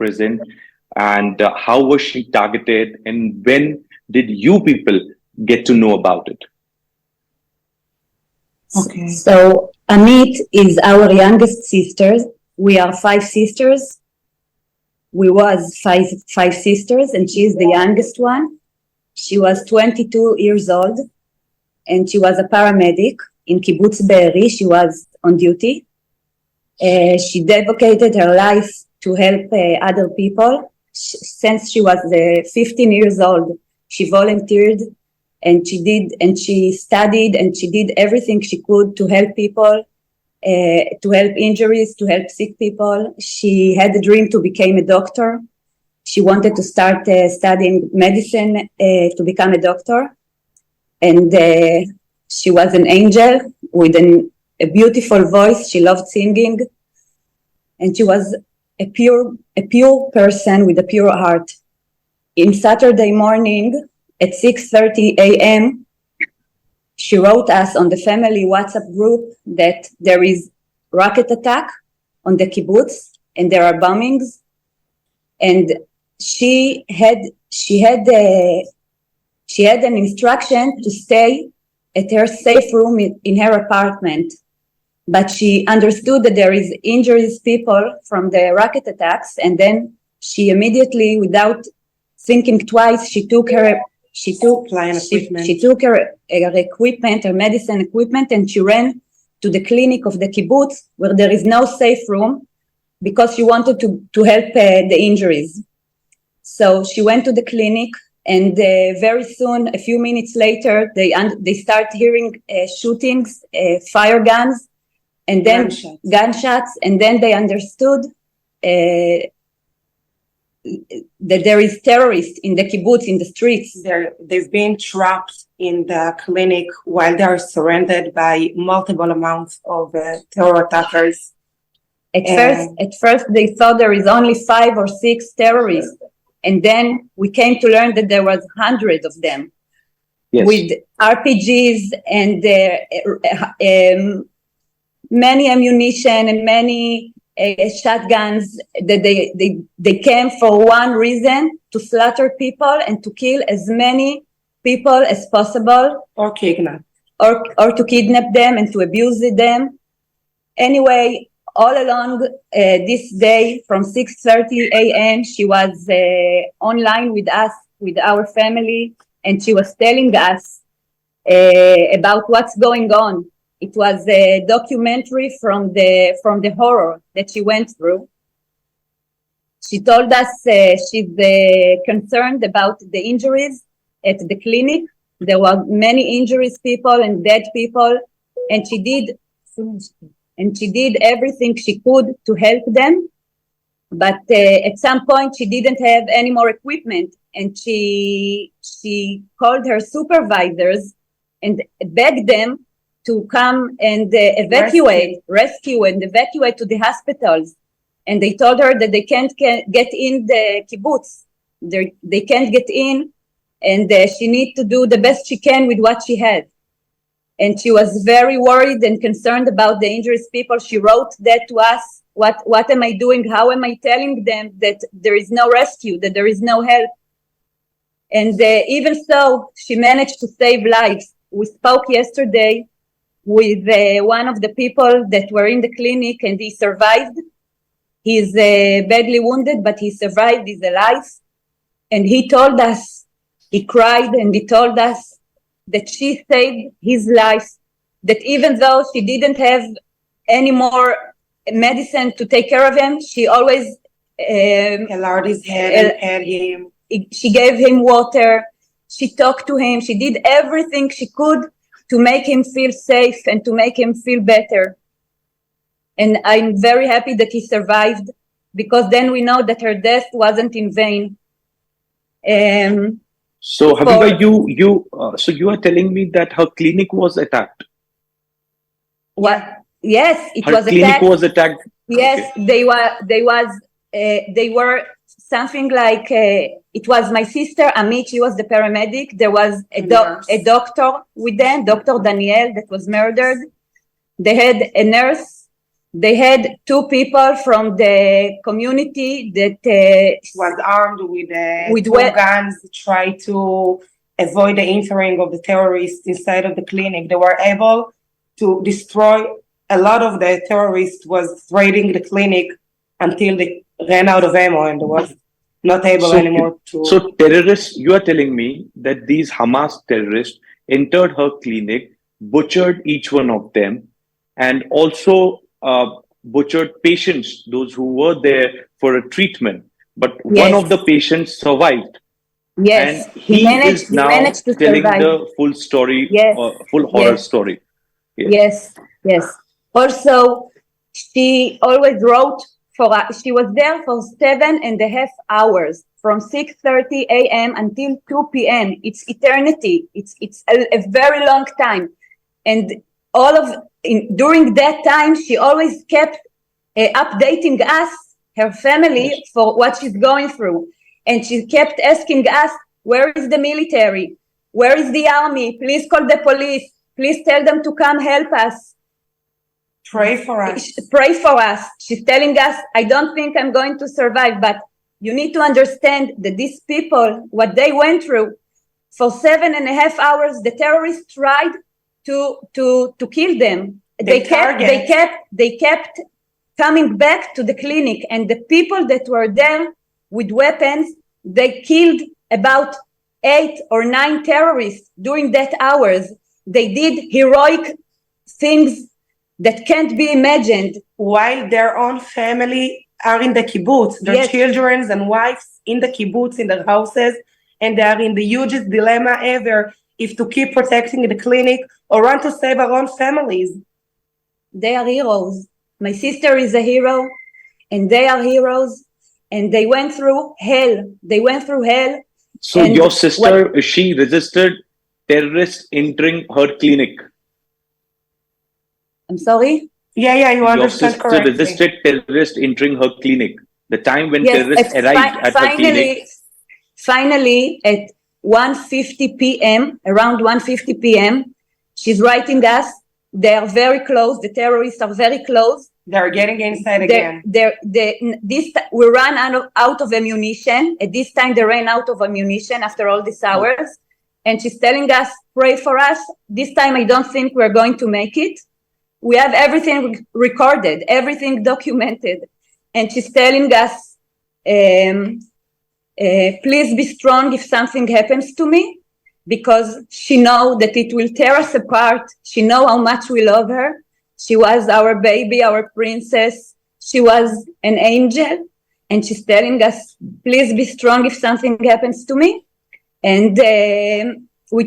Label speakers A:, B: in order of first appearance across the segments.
A: present, and how was she targeted, and when did you people get to know about it?
B: Okay.
C: So Amit is our youngest sister. We are five sisters. We was five sisters, and she's the youngest one. She was 22 years old, and she was a paramedic in Kibbutz Be'eri. She was on duty. She dedicated her life to help other people. Since she was 15 years old, she volunteered, and she studied, and she did everything she could to help people, to help injuries, to help sick people. She had a dream to become a doctor. She wanted to start studying medicine to become a doctor. And she was an angel with a beautiful voice. She loved singing. And she was a pure person with a pure heart. In Saturday morning at 6:30 a.m., she wrote us on the family WhatsApp group that there is rocket attack on the kibbutz and there are bombings. And she had an instruction to stay at her safe room in her apartment. But she understood that there is injuries people from the rocket attacks, and then she immediately, without thinking twice, she took her equipment, her medicine equipment, and she ran to the clinic of the kibbutz where there is no safe room because she wanted to help the injuries. So she went to the clinic, and very soon, a few minutes later, they start hearing shootings, fire guns, and then gunshots, and then they understood that there is terrorists in the kibbutz, in the streets.
B: They've been trapped in the clinic while they are surrounded by multiple amounts of terror attackers.
C: At first, they thought there is only 5 or 6 terrorists, and then we came to learn that there was hundreds of them, yes, with RPGs and many ammunition and many shotguns. That they came for one reason: to slaughter people and to kill as many people as possible,
B: or kidnap,
C: or to kidnap them and to abuse them. Anyway, all along this day, from 6:30 a.m., she was online with us, with our family, and she was telling us about what's going on. It was a documentary from the horror that she went through. She told us she's concerned about the injuries at the clinic. There were many injuries, people and dead people, and she did everything she could to help them. But at some point, she didn't have any more equipment, and she called her supervisors and begged them to come and rescue and evacuate to the hospitals. And they told her that they can't get in the kibbutz. They can't get in, and she needs to do the best she can with what she had. And she was very worried and concerned about the injured people. She wrote that to us. What am I doing? How am I telling them that there is no rescue, that there is no help? And even so, she managed to save lives. We spoke yesterday with one of the people that were in the clinic, and he survived. He's badly wounded, but he survived. He's alive. And he told us, he cried, and he told us that she saved his life, that even though she didn't have any more medicine to take care of him, she always
B: allowed his head and fed him.
C: She gave him water. She talked to him. She did everything she could to make him feel safe and to make him feel better. And I'm very happy that he survived, because then we know that her death wasn't in vain.
A: So, Haviva, so you are telling me that her clinic was attacked?
C: What? Yes, it
A: her
C: was
A: clinic
C: attacked.
A: Was attacked.
C: Yes, okay. They were something like it was my sister Amit. She was the paramedic. There was a doctor with them, Dr. Daniel, that was murdered. They had a nurse They had two people from the community that
B: Was armed with two
C: With
B: guns, try to avoid the entering of the terrorists inside of the clinic. They were able to destroy a lot of the terrorists was raiding the clinic until they ran out of ammo and was not able anymore to.
A: So terrorists, you are telling me that these Hamas terrorists entered her clinic, butchered each one of them, and also butchered patients, those who were there for a treatment. But one of the patients survived.
C: Yes,
A: And he is now
C: managed to
A: telling
C: survive.
A: the full story,
C: Yes,
A: full horror
C: yes.
A: story.
C: Yes, yes. Also, she always wrote for us. She was there for 7.5 hours, from 6:30 a.m. until 2 p.m. It's eternity. It's a very long time, and during that time, she always kept updating us, her family, for what she's going through, and she kept asking us, "Where is the military? Where is the army? Please call the police. Please tell them to come help us.
B: Pray for us.
C: Pray for us." She's telling us, "I don't think I'm going to survive, but you need to understand that these people, what they went through, for 7.5 hours, the terrorists tried to kill them. They kept coming back to the clinic, and the people that were there with weapons, they killed about 8 or 9 terrorists during that hours. They did heroic things that can't be imagined.
B: While their own family are in the kibbutz, their children and wives in the kibbutz, in their houses, and they are in the hugest dilemma ever, if to keep protecting the clinic or run to save our own families.
C: They are heroes. My sister is a hero, and they are heroes, and they went through hell.
A: So your sister, she resisted terrorists entering her clinic.
C: I'm sorry?
B: Yeah, you understand correctly.
A: Your sister resisted terrorists entering her clinic. The time when terrorists arrived at her clinic.
C: Finally, at 1:50 p.m., around 1:50 p.m., she's writing us. They are very close. The terrorists are very close.
B: They're getting inside again.
C: We ran out of ammunition. At this time, they ran out of ammunition after all these hours. And she's telling us, pray for us. This time, I don't think we're going to make it. We have everything recorded, everything documented. And she's telling us, please be strong if something happens to me, because she knows that it will tear us apart. She knows how much we love her. She was our baby, our princess. She was an angel. And she's telling us, please be strong if something happens to me. And we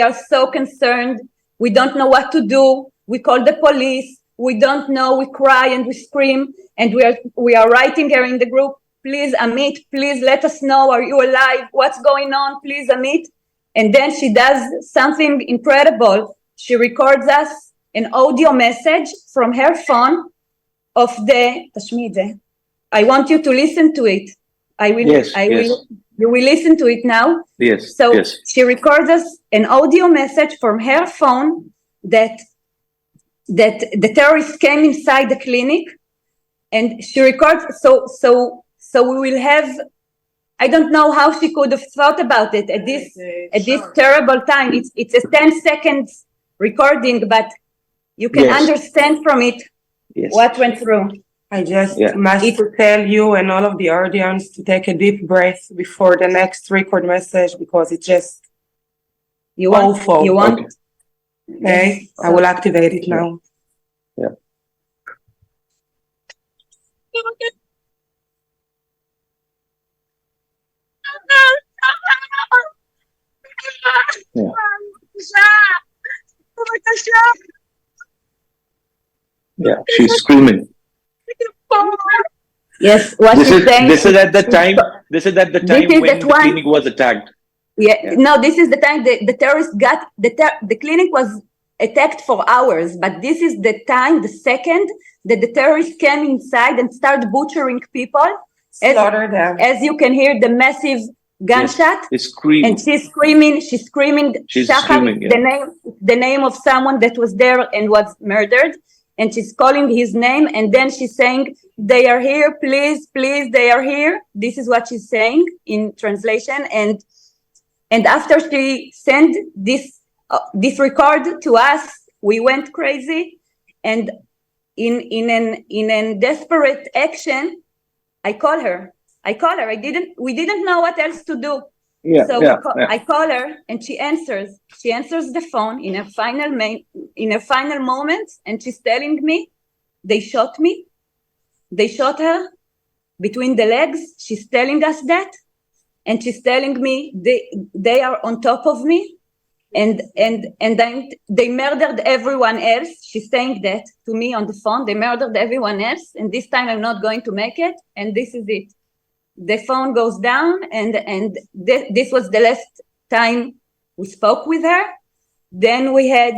C: are so concerned. We don't know what to do. We call the police. We don't know. We cry and we scream. And we are writing her in the group, please, Amit, please let us know. Are you alive? What's going on? Please, Amit. And then she does something incredible. She records us an audio message from her phone of I want you to listen to it. You will listen to it now.
A: Yes.
C: So she records us an audio message from her phone that the terrorists came inside the clinic, and she records. So we will have. I don't know how she could have thought about it at this terrible time. It's a 10 seconds recording, but you can understand from it what went through.
B: I just must tell you and all of the audience to take a deep breath before the next record message, because it's just awful.
C: You want?
B: Okay, I will activate it now.
A: Yeah. Yeah, she's screaming.
C: Yes, what
A: this
C: she's saying.
A: This is at the time. This is at the time when the clinic was attacked.
C: No, this is the time the terrorists got the clinic was attacked for hours, but this is the time, the second that the terrorists came inside and started butchering people.
B: Slaughter them.
C: As you can hear, the massive gunshot.
A: Yes, and
C: she's screaming. She's screaming.
A: She's screaming.
C: The name of someone that was there and was murdered. and she's calling his name, and then she's saying, "They are here, please, please, they are here." This is what she's saying in translation. And after she sent this record to us, we went crazy, and in a desperate action, I call her. We didn't know what else to do. I call her, and she answers. She answers the phone in her final moments, and she's telling me, "They shot me. They shot her between the legs." She's telling us that, and she's telling me they are on top of me, and they murdered everyone else. She's saying that to me on the phone. They murdered everyone else, and this time I'm not going to make it, and this is it. The phone goes down, and this was the last time we spoke with her. Then we had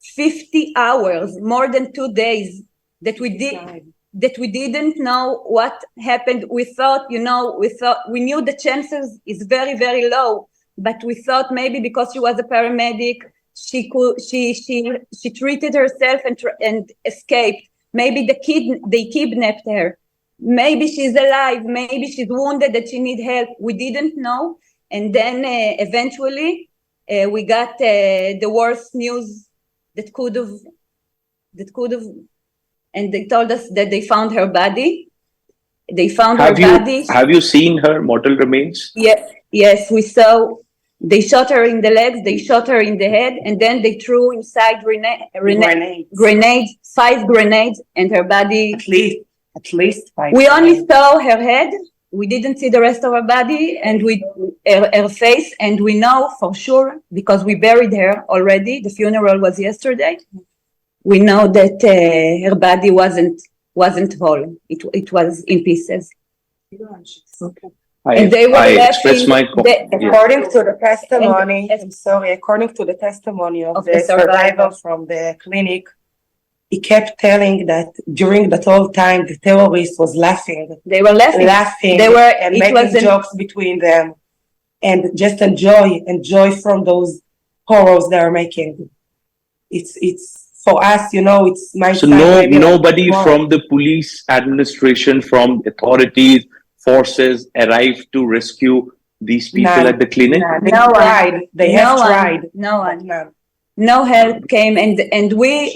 C: 50 hours, more than 2 days, that we didn't know what happened. We thought, we knew the chances is very, very low, but we thought maybe because she was a paramedic, she treated herself and escaped. Maybe they kidnapped her. Maybe she's alive, maybe she's wounded, that she needs help. We didn't know. And then eventually we got the worst news that could have, and they told us that they found her body. They found her body.
A: Have you seen her mortal remains?
C: Yes, we saw. They shot her in the legs, they shot her in the head, and then they threw inside grenades, 5 grenades, and her body.
B: At least 5.
C: We only saw her head. We didn't see the rest of her body, and her face, and we know for sure because we buried her already. The funeral was yesterday. We know that her body wasn't whole. It was in pieces.
B: Okay.
C: And they were
A: express my
B: according to the testimony. According to the testimony of the survivor from the clinic, he kept telling that during that whole time the terrorist was laughing.
C: They were laughing.
B: They were and making jokes between them, and just enjoy from those horrors they are making. It's for us, it's my.
A: So nobody from the police administration, from authorities, forces arrived to rescue these people at the clinic?
B: They tried. They have tried.
C: No one. No help came, and we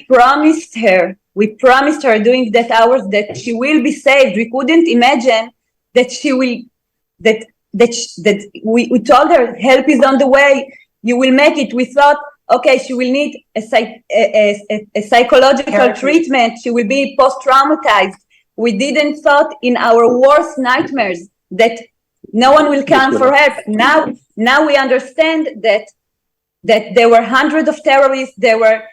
C: promised her. We promised her during that hours that she will be saved. We couldn't imagine that she will. That we told her help is on the way. You will make it. We thought, okay, she will need a psychological treatment. She will be post-traumatized. We didn't thought in our worst nightmares that no one will come for help. Now we understand that there were hundreds of terrorists. There were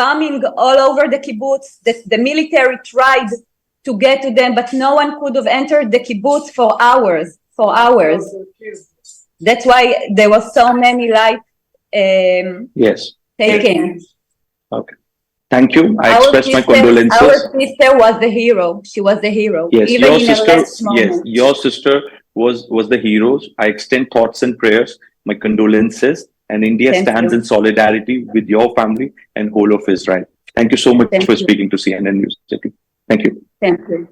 C: bombing all over the kibbutz. That the military tried to get to them, but no one could have entered the kibbutz for hours. That's why there was so many lives taken.
A: Okay. Thank you. I express my condolences.
C: Our sister was the hero. She was the hero.
A: Yes, your sister was the hero. I extend thoughts and prayers, my condolences, and India stands in solidarity with your family and whole of Israel. Thank you so much for speaking to CNN News 18. Thank you.
C: Thank you.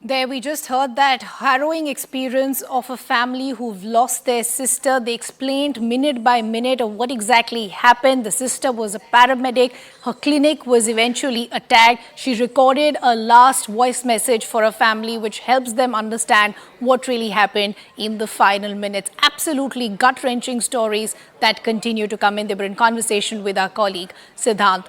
D: There we just heard that harrowing experience of a family who've lost their sister. They explained minute by minute of what exactly happened. The sister was a paramedic. Her clinic was eventually attacked. She recorded a last voice message for her family, which helps them understand what really happened in the final minutes. Absolutely gut-wrenching stories that continue to come in. They were in conversation with our colleague, Siddhant.